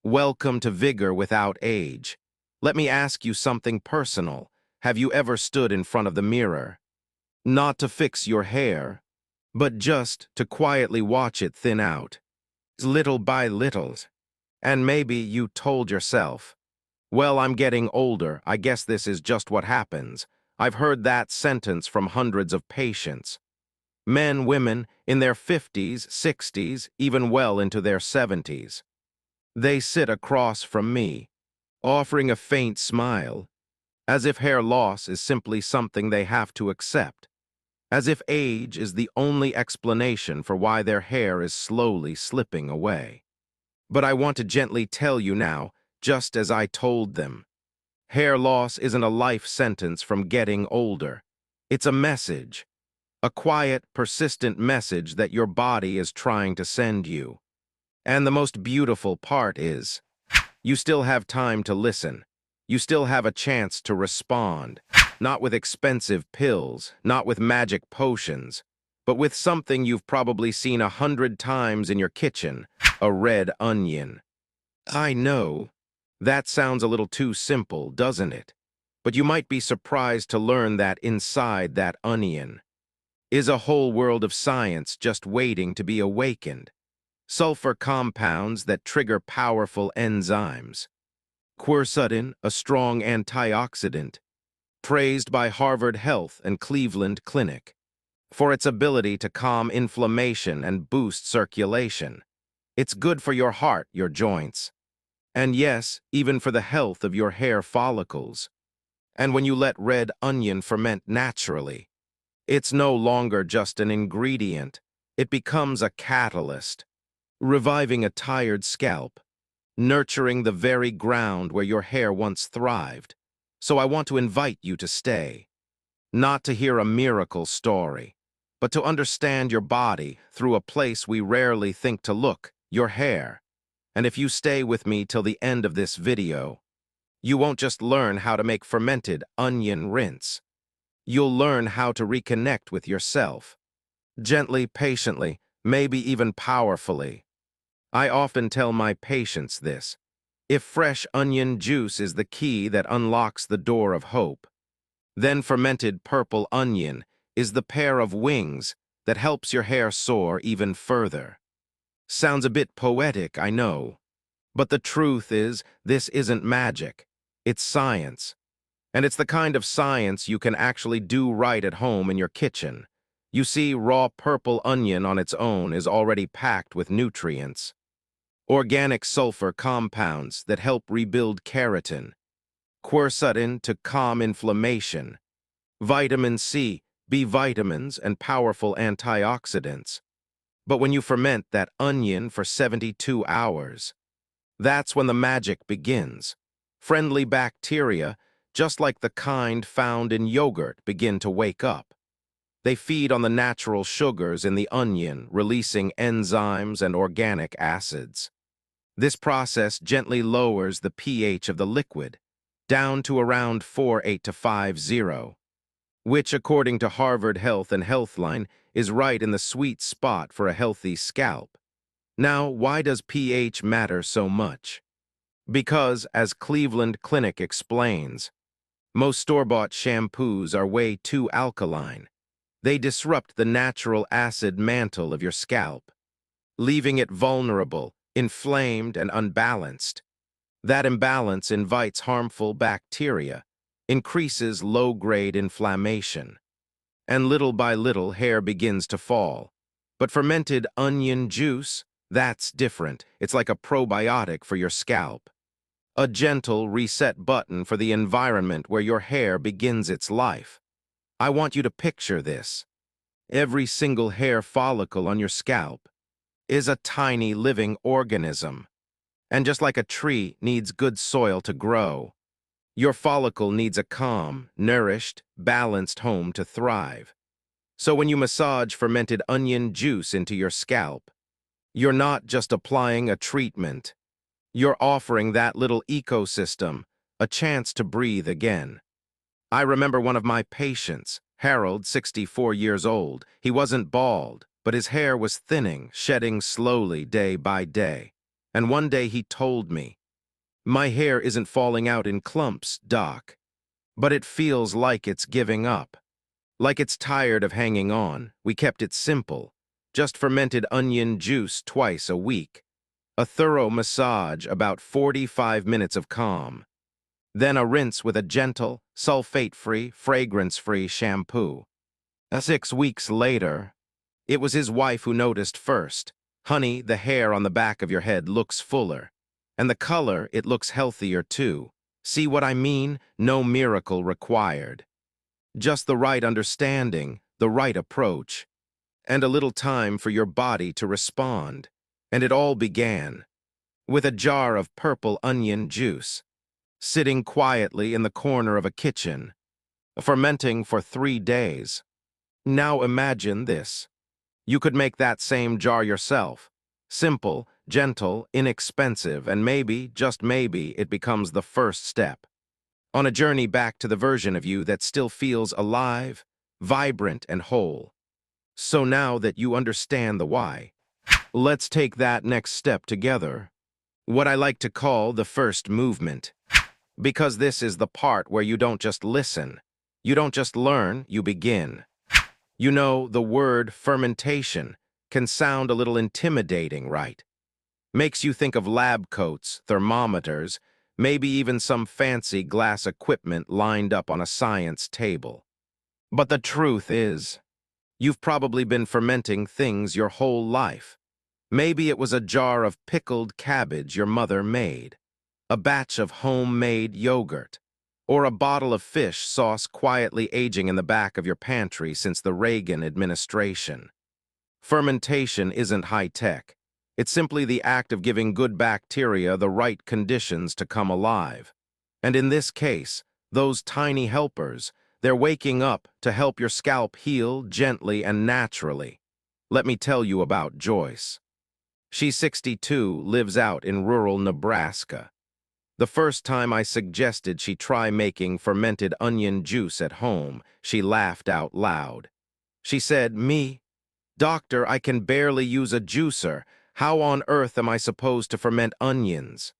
Welcome to Vigor without age. Let me ask you something personal. Have you ever stood in front of the mirror? Not to fix your hair, but just to quietly watch it thin out, little by little. And maybe you told yourself, well, I'm getting older, I guess this is just what happens. I've heard that sentence from hundreds of patients. Men, women, in their 50s, 60s, even well into their 70s. They sit across from me, offering a faint smile, as if hair loss is simply something they have to accept, as if age is the only explanation for why their hair is slowly slipping away. But I want to gently tell you now, just as I told them, hair loss isn't a life sentence from getting older. It's a message, a quiet, persistent message that your body is trying to send you. And the most beautiful part is, you still have time to listen. You still have a chance to respond, not with expensive pills, not with magic potions, but with something you've probably seen 100 times in your kitchen, a red onion. I know, that sounds a little too simple, doesn't it? But you might be surprised to learn that inside that onion is a whole world of science just waiting to be awakened. Sulfur compounds that trigger powerful enzymes. Quercetin, a strong antioxidant, praised by Harvard Health and Cleveland Clinic for its ability to calm inflammation and boost circulation. It's good for your heart, your joints, and yes, even for the health of your hair follicles. And when you let red onion ferment naturally, it's no longer just an ingredient. It becomes a catalyst, reviving a tired scalp, nurturing the very ground where your hair once thrived. So I want to invite you to stay, not to hear a miracle story, but to understand your body through a place we rarely think to look, your hair. And if you stay with me till the end of this video, you won't just learn how to make fermented onion rinse. You'll learn how to reconnect with yourself. Gently, patiently, maybe even powerfully. I often tell my patients this. If fresh onion juice is the key that unlocks the door of hope, then fermented purple onion is the pair of wings that helps your hair soar even further. Sounds a bit poetic, I know. But the truth is, this isn't magic. It's science. And it's the kind of science you can actually do right at home in your kitchen. You see, raw purple onion on its own is already packed with nutrients. Organic sulfur compounds that help rebuild keratin, quercetin to calm inflammation, vitamin C, B vitamins, and powerful antioxidants. But when you ferment that onion for 72 hours, that's when the magic begins. Friendly bacteria, just like the kind found in yogurt, begin to wake up. They feed on the natural sugars in the onion, releasing enzymes and organic acids. This process gently lowers the pH of the liquid, down to around 4.8 to 5.0, which, according to Harvard Health and Healthline, is right in the sweet spot for a healthy scalp. Now, why does pH matter so much? Because, as Cleveland Clinic explains, most store-bought shampoos are way too alkaline. They disrupt the natural acid mantle of your scalp, leaving it vulnerable, inflamed, and unbalanced. That imbalance invites harmful bacteria, increases low-grade inflammation, and little by little hair begins to fall. But fermented onion juice, that's different. It's like a probiotic for your scalp. A gentle reset button for the environment where your hair begins its life. I want you to picture this. Every single hair follicle on your scalp is a tiny living organism. And just like a tree needs good soil to grow, your follicle needs a calm, nourished, balanced home to thrive. So when you massage fermented onion juice into your scalp, you're not just applying a treatment. You're offering that little ecosystem a chance to breathe again. I remember one of my patients, Harold, 64 years old. He wasn't bald, but his hair was thinning, shedding slowly day by day. And one day he told me, "My hair isn't falling out in clumps, Doc, but it feels like it's giving up. Like it's tired of hanging on." We kept it simple. Just fermented onion juice twice a week. A thorough massage, about 45 minutes of calm. Then a rinse with a gentle, sulfate-free, fragrance-free shampoo. 6 weeks later, it was his wife who noticed first. "Honey, the hair on the back of your head looks fuller. And the color, it looks healthier too. See what I mean? No miracle required. Just the right understanding, the right approach, and a little time for your body to respond." And it all began with a jar of purple onion juice, sitting quietly in the corner of a kitchen, fermenting for 3 days. Now imagine this. You could make that same jar yourself. Simple, gentle, inexpensive, and maybe, just maybe, it becomes the first step on a journey back to the version of you that still feels alive, vibrant, and whole. So now that you understand the why, let's take that next step together. What I like to call the first movement. Because this is the part where you don't just listen. You don't just learn, you begin. You know, the word fermentation can sound a little intimidating, right? Makes you think of lab coats, thermometers, maybe even some fancy glass equipment lined up on a science table. But the truth is, you've probably been fermenting things your whole life. Maybe it was a jar of pickled cabbage your mother made, a batch of homemade yogurt, or a bottle of fish sauce quietly aging in the back of your pantry since the Reagan administration. Fermentation isn't high-tech. It's simply the act of giving good bacteria the right conditions to come alive. And in this case, those tiny helpers, they're waking up to help your scalp heal gently and naturally. Let me tell you about Joyce. She's 62, lives out in rural Nebraska. The first time I suggested she try making fermented onion juice at home, she laughed out loud. She said, "Me? Doctor, I can barely use a juicer. How on earth am I supposed to ferment onions?"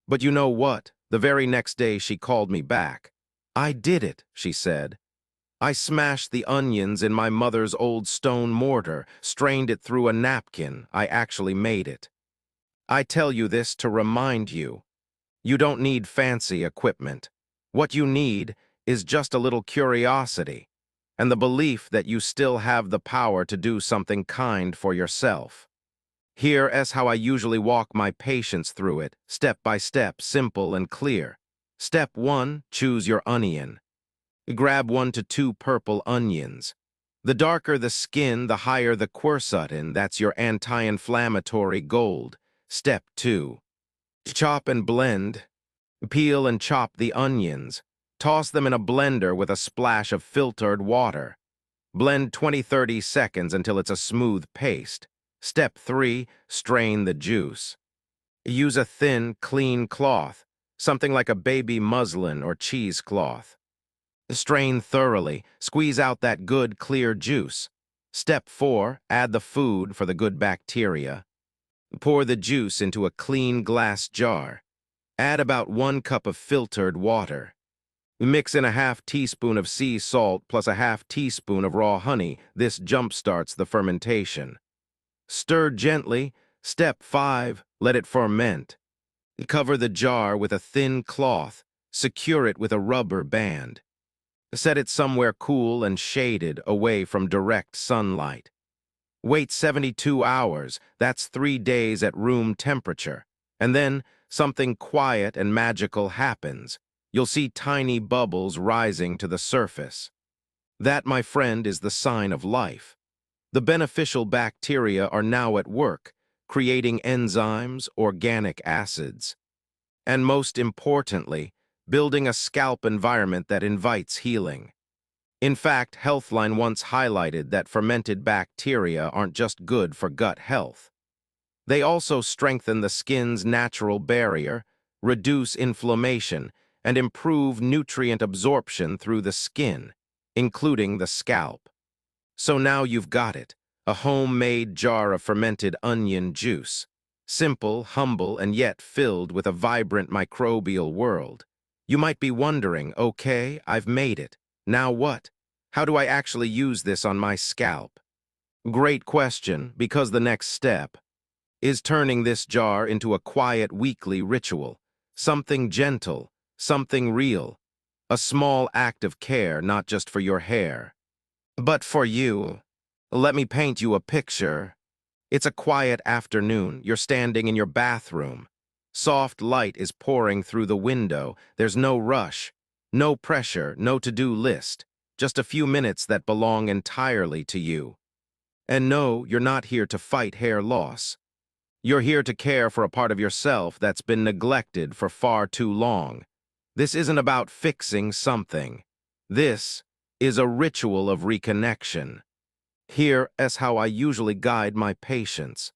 But you know what? The very next day she called me back. "I did it," she said. "I smashed the onions in my mother's old stone mortar, strained it through a napkin. I actually made it." I tell you this to remind you, you don't need fancy equipment. What you need is just a little curiosity and the belief that you still have the power to do something kind for yourself. Here is how I usually walk my patients through it, step by step, simple and clear. Step 1, choose your onion. Grab 1 to 2 purple onions. The darker the skin, the higher the quercetin, that's your anti-inflammatory gold. Step 2, chop and blend. Peel and chop the onions. Toss them in a blender with a splash of filtered water. Blend 20-30 seconds until it's a smooth paste. Step 3, strain the juice. Use a thin, clean cloth, something like a baby muslin or cheesecloth. Strain thoroughly, squeeze out that good, clear juice. Step 4, add the food for the good bacteria. Pour the juice into a clean glass jar. Add about 1 cup of filtered water. Mix in a half teaspoon of sea salt plus a half teaspoon of raw honey. This jumpstarts the fermentation. Stir gently. Step 5, let it ferment. Cover the jar with a thin cloth. Secure it with a rubber band. Set it somewhere cool and shaded, away from direct sunlight. Wait 72 hours, that's 3 days at room temperature. And then something quiet and magical happens. You'll see tiny bubbles rising to the surface. That, my friend, is the sign of life. The beneficial bacteria are now at work, creating enzymes, organic acids, and most importantly, building a scalp environment that invites healing. In fact, Healthline once highlighted that fermented bacteria aren't just good for gut health. They also strengthen the skin's natural barrier, reduce inflammation, and improve nutrient absorption through the skin, including the scalp. So now you've got it, a homemade jar of fermented onion juice. Simple, humble, and yet filled with a vibrant microbial world. You might be wondering, okay, I've made it. Now what? How do I actually use this on my scalp? Great question, because the next step is turning this jar into a quiet weekly ritual. Something gentle, something real. A small act of care, not just for your hair, but for you. Let me paint you a picture. It's a quiet afternoon. You're standing in your bathroom. Soft light is pouring through the window. There's no rush, no pressure, no to-do list. Just a few minutes that belong entirely to you. And no, you're not here to fight hair loss. You're here to care for a part of yourself that's been neglected for far too long. This isn't about fixing something. This is a ritual of reconnection. Here is how I usually guide my patients.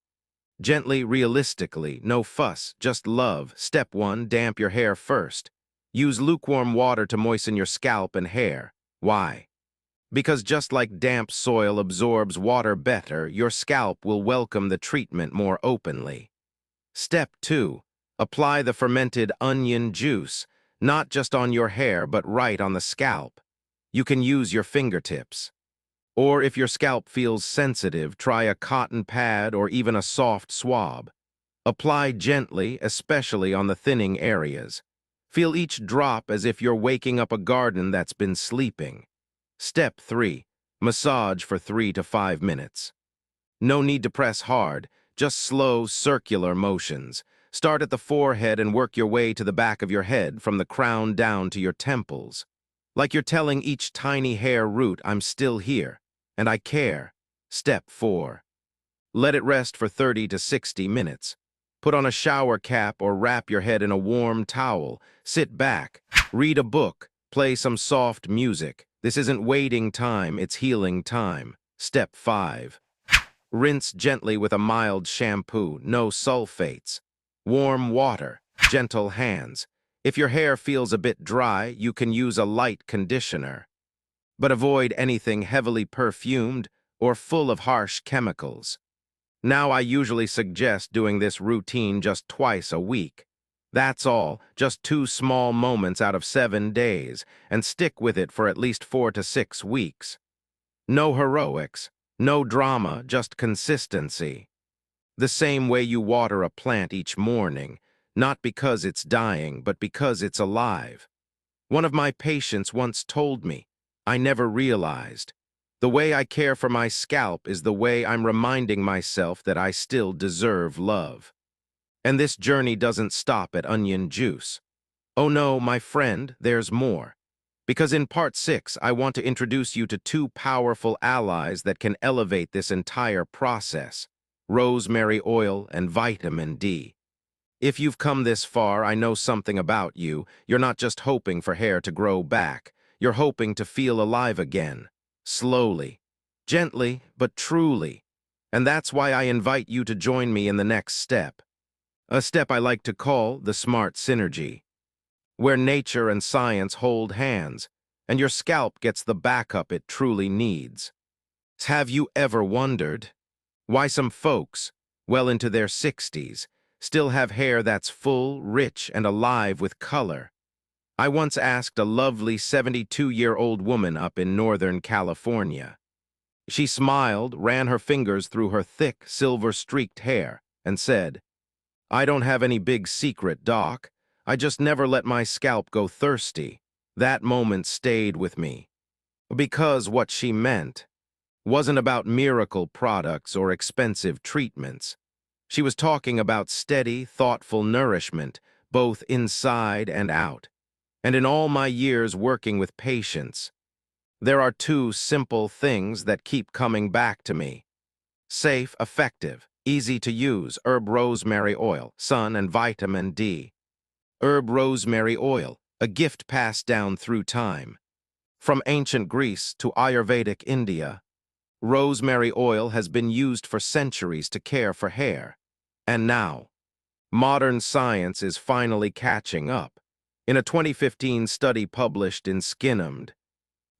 Gently, realistically, no fuss, just love. Step 1, damp your hair first. Use lukewarm water to moisten your scalp and hair. Why? Because just like damp soil absorbs water better, your scalp will welcome the treatment more openly. Step 2, apply the fermented onion juice, not just on your hair, but right on the scalp. You can use your fingertips. Or if your scalp feels sensitive, try a cotton pad or even a soft swab. Apply gently, especially on the thinning areas. Feel each drop as if you're waking up a garden that's been sleeping. Step 3, massage for 3 to 5 minutes. No need to press hard, just slow, circular motions. Start at the forehead and work your way to the back of your head, from the crown down to your temples. Like you're telling each tiny hair root, I'm still here, and I care. Step 4. Let it rest for 30 to 60 minutes. Put on a shower cap or wrap your head in a warm towel. Sit back, read a book, play some soft music. This isn't waiting time, it's healing time. Step 5. Rinse gently with a mild shampoo, no sulfates. Warm water, gentle hands. If your hair feels a bit dry, you can use a light conditioner. But avoid anything heavily perfumed or full of harsh chemicals. Now I usually suggest doing this routine just twice a week. That's all, just 2 small moments out of 7 days, and stick with it for at least 4 to 6 weeks. No heroics, no drama, just consistency. The same way you water a plant each morning, not because it's dying, but because it's alive. One of my patients once told me, I never realized, the way I care for my scalp is the way I'm reminding myself that I still deserve love. And this journey doesn't stop at onion juice. Oh no, my friend, there's more. Because in part 6, I want to introduce you to 2 powerful allies that can elevate this entire process: rosemary oil and vitamin D. If you've come this far, I know something about you. You're not just hoping for hair to grow back. You're hoping to feel alive again. Slowly. Gently, but truly. And that's why I invite you to join me in the next step. A step I like to call the smart synergy, where nature and science hold hands, and your scalp gets the backup it truly needs. Have you ever wondered why some folks, well into their 60s, still have hair that's full, rich, and alive with color? I once asked a lovely 72-year-old woman up in Northern California. She smiled, ran her fingers through her thick, silver-streaked hair, and said, I don't have any big secret, Doc. I just never let my scalp go thirsty. That moment stayed with me. Because what she meant wasn't about miracle products or expensive treatments. She was talking about steady, thoughtful nourishment, both inside and out. And in all my years working with patients, there are 2 simple things that keep coming back to me. Safe, effective, easy to use herb rosemary oil, sun and vitamin D. Herb rosemary oil, a gift passed down through time. From ancient Greece to Ayurvedic India, rosemary oil has been used for centuries to care for hair. And now, modern science is finally catching up. In a 2015 study published in Skinned,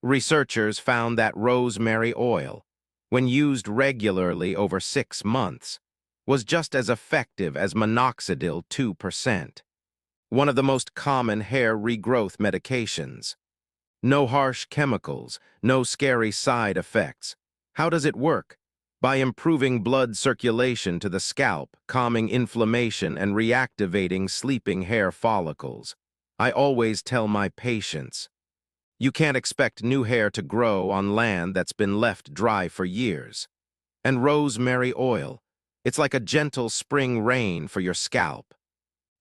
researchers found that rosemary oil, when used regularly over 6 months, was just as effective as minoxidil 2%, one of the most common hair regrowth medications. No harsh chemicals, no scary side effects. How does it work? By improving blood circulation to the scalp, calming inflammation, and reactivating sleeping hair follicles. I always tell my patients, you can't expect new hair to grow on land that's been left dry for years. And rosemary oil, it's like a gentle spring rain for your scalp.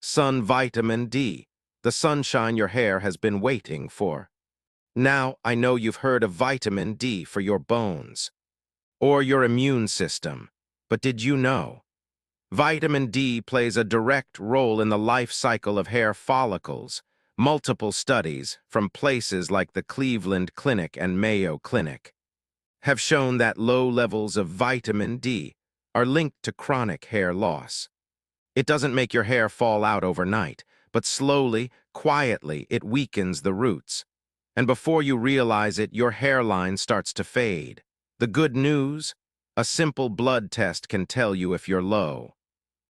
Sun vitamin D, the sunshine your hair has been waiting for. Now, I know you've heard of vitamin D for your bones or your immune system, but did you know? Vitamin D plays a direct role in the life cycle of hair follicles. Multiple studies from places like the Cleveland Clinic and Mayo Clinic have shown that low levels of vitamin D are linked to chronic hair loss. It doesn't make your hair fall out overnight, but slowly, quietly, it weakens the roots. And before you realize it, your hairline starts to fade. The good news? A simple blood test can tell you if you're low.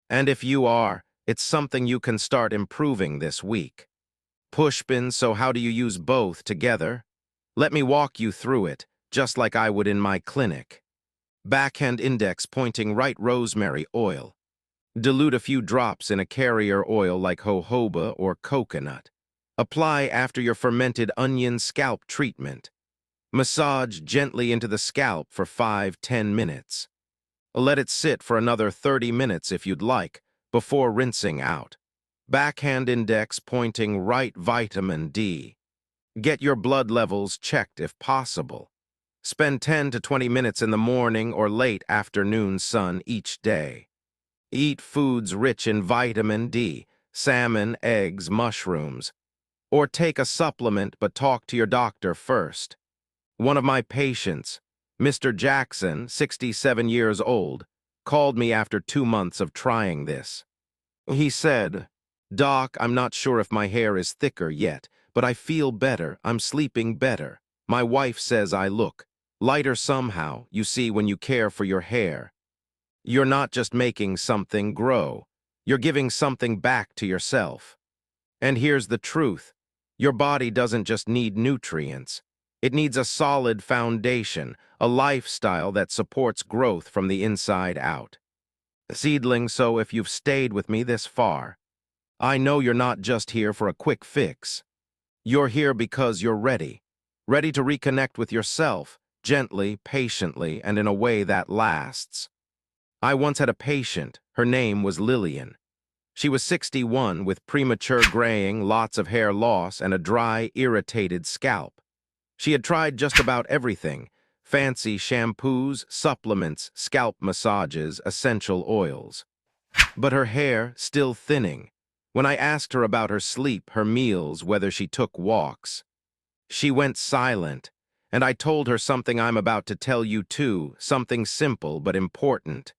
And if you are, it's something you can start improving this week. Pushpin, so how do you use both together? Let me walk you through it, just like I would in my clinic. Backhand index pointing right rosemary oil. Dilute a few drops in a carrier oil like jojoba or coconut. Apply after your fermented onion scalp treatment. Massage gently into the scalp for 5–10 minutes. Let it sit for another 30 minutes if you'd like, before rinsing out. Backhand index pointing right vitamin D. Get your blood levels checked if possible. Spend 10 to 20 minutes in the morning or late afternoon sun each day. Eat foods rich in vitamin D, salmon, eggs, mushrooms. Or take a supplement but talk to your doctor first. One of my patients, Mr. Jackson, 67 years old, called me after 2 months of trying this. He said, "Doc, I'm not sure if my hair is thicker yet, but I feel better, I'm sleeping better. My wife says I look lighter somehow. You see, when you care for your hair, you're not just making something grow, you're giving something back to yourself. And here's the truth. Your body doesn't just need nutrients. It needs a solid foundation, a lifestyle that supports growth from the inside out." Seedling, so if you've stayed with me this far, I know you're not just here for a quick fix. You're here because you're ready. Ready to reconnect with yourself, gently, patiently, and in a way that lasts. I once had a patient. Her name was Lillian. She was 61 with premature graying, lots of hair loss, and a dry, irritated scalp. She had tried just about everything: fancy shampoos, supplements, scalp massages, essential oils. But her hair still thinning. When I asked her about her sleep, her meals, whether she took walks, she went silent, and I told her something I'm about to tell you too, something simple but important.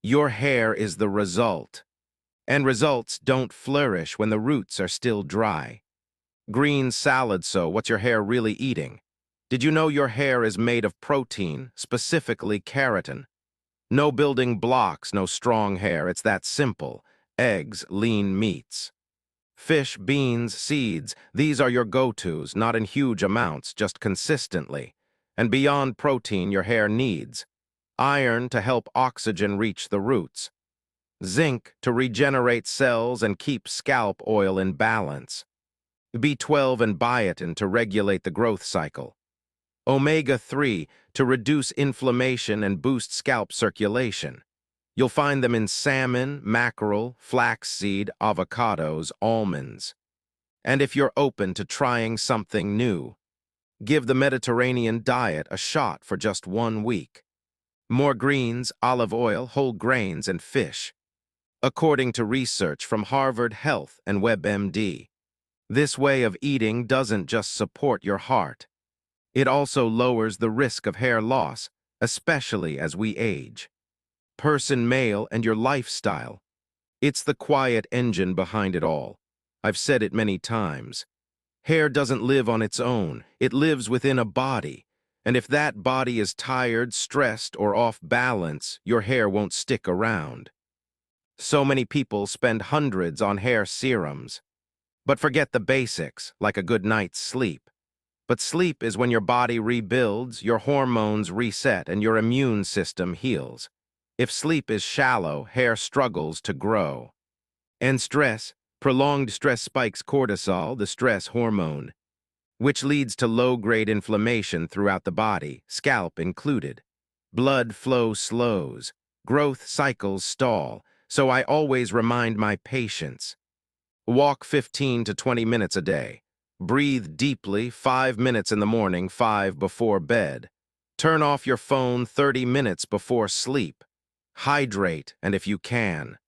Your hair is the result. And results don't flourish when the roots are still dry. Green salad, so what's your hair really eating? Did you know your hair is made of protein, specifically keratin? No building blocks, no strong hair, it's that simple. Eggs, lean meats. Fish, beans, seeds, these are your go-tos, not in huge amounts, just consistently. And beyond protein your hair needs: iron to help oxygen reach the roots, zinc to regenerate cells and keep scalp oil in balance, B12 and biotin to regulate the growth cycle, omega-3 to reduce inflammation and boost scalp circulation. You'll find them in salmon, mackerel, flaxseed, avocados, almonds. And if you're open to trying something new, give the Mediterranean diet a shot for just 1 week. More greens, olive oil, whole grains, and fish. According to research from Harvard Health and WebMD, this way of eating doesn't just support your heart. It also lowers the risk of hair loss, especially as we age. Person, male, and your lifestyle. It's the quiet engine behind it all. I've said it many times. Hair doesn't live on its own. It lives within a body. And if that body is tired, stressed, or off balance, your hair won't stick around. So many people spend hundreds on hair serums, but forget the basics, like a good night's sleep. But sleep is when your body rebuilds, your hormones reset, and your immune system heals. If sleep is shallow, hair struggles to grow. And stress, prolonged stress spikes cortisol, the stress hormone, which leads to low-grade inflammation throughout the body, scalp included. Blood flow slows, growth cycles stall, so I always remind my patients. Walk 15 to 20 minutes a day. Breathe deeply, 5 minutes in the morning, 5 before bed. Turn off your phone 30 minutes before sleep. Hydrate, and if you can,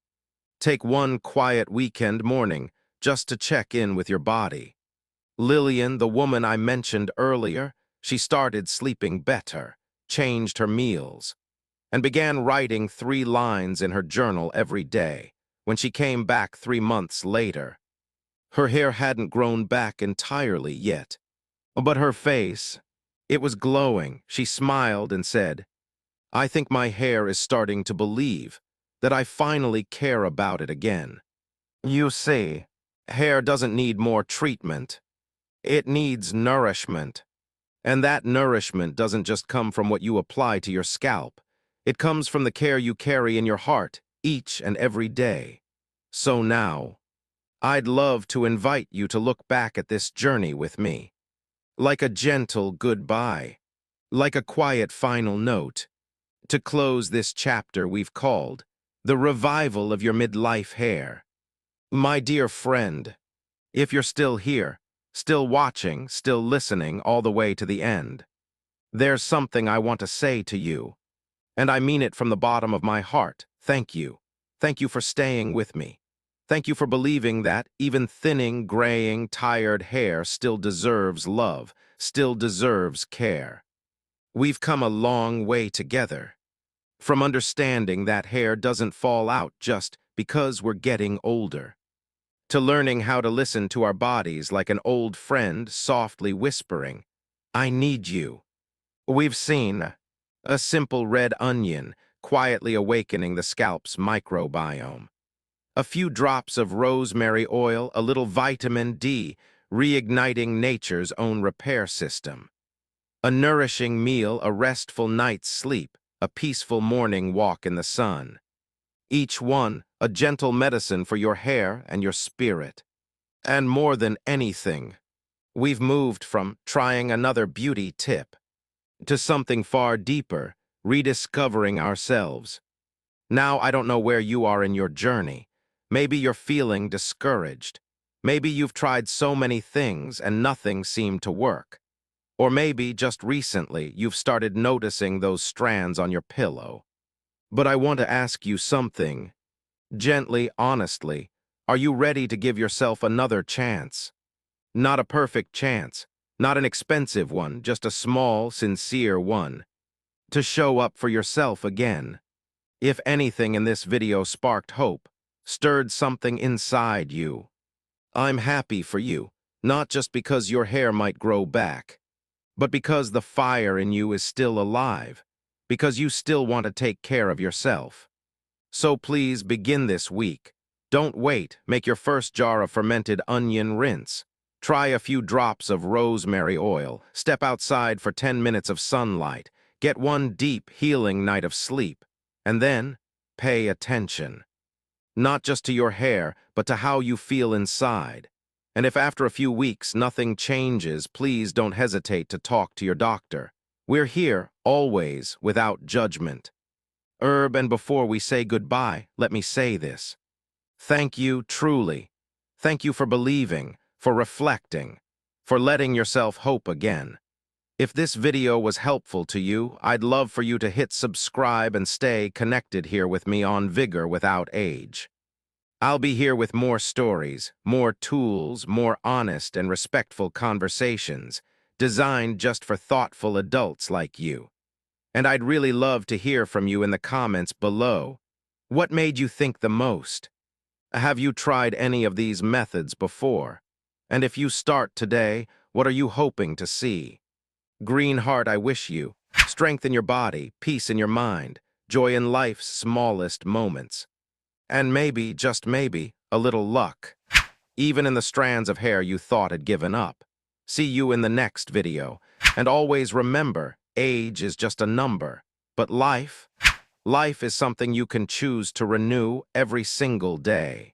take one quiet weekend morning just to check in with your body. Lillian, the woman I mentioned earlier, she started sleeping better, changed her meals, and began writing 3 lines in her journal every day. When she came back 3 months later, her hair hadn't grown back entirely yet, but her face, it was glowing. She smiled and said, "I think my hair is starting to believe that I finally care about it again." You see, hair doesn't need more treatment. It needs nourishment. And that nourishment doesn't just come from what you apply to your scalp. It comes from the care you carry in your heart each and every day. So now, I'd love to invite you to look back at this journey with me. Like a gentle goodbye. Like a quiet final note. To close this chapter we've called The Revival of Your Midlife Hair. My dear friend, if you're still here, still watching, still listening all the way to the end, there's something I want to say to you, and I mean it from the bottom of my heart. Thank you. Thank you for staying with me. Thank you for believing that even thinning, graying, tired hair still deserves love, still deserves care. We've come a long way together, from understanding that hair doesn't fall out just because we're getting older, to learning how to listen to our bodies like an old friend softly whispering, "I need you." We've seen a simple red onion quietly awakening the scalp's microbiome, a few drops of rosemary oil, a little vitamin D, reigniting nature's own repair system, a nourishing meal, a restful night's sleep, a peaceful morning walk in the sun. Each one a gentle medicine for your hair and your spirit. And more than anything, we've moved from trying another beauty tip to something far deeper, rediscovering ourselves. Now I don't know where you are in your journey. Maybe you're feeling discouraged. Maybe you've tried so many things and nothing seemed to work. Or maybe just recently you've started noticing those strands on your pillow. But I want to ask you something. Gently, honestly, are you ready to give yourself another chance? Not a perfect chance, not an expensive one, just a small, sincere one. To show up for yourself again. If anything in this video sparked hope, stirred something inside you, I'm happy for you, not just because your hair might grow back, but because the fire in you is still alive, because you still want to take care of yourself. So please begin this week. Don't wait. Make your first jar of fermented onion rinse. Try a few drops of rosemary oil. Step outside for 10 minutes of sunlight. Get one deep, healing night of sleep. And then, pay attention. Not just to your hair, but to how you feel inside. And if after a few weeks nothing changes, please don't hesitate to talk to your doctor. We're here, always, without judgment. And before we say goodbye, let me say this. Thank you, truly. Thank you for believing, for reflecting, for letting yourself hope again. If this video was helpful to you, I'd love for you to hit subscribe and stay connected here with me on Vigor Without Age. I'll be here with more stories, more tools, more honest and respectful conversations, designed just for thoughtful adults like you. And I'd really love to hear from you in the comments below. What made you think the most? Have you tried any of these methods before? And if you start today, what are you hoping to see? Green heart, I wish you strength in your body, peace in your mind, joy in life's smallest moments. And maybe, just maybe, a little luck, even in the strands of hair you thought had given up. See you in the next video. And always remember, age is just a number, but life is something you can choose to renew every single day.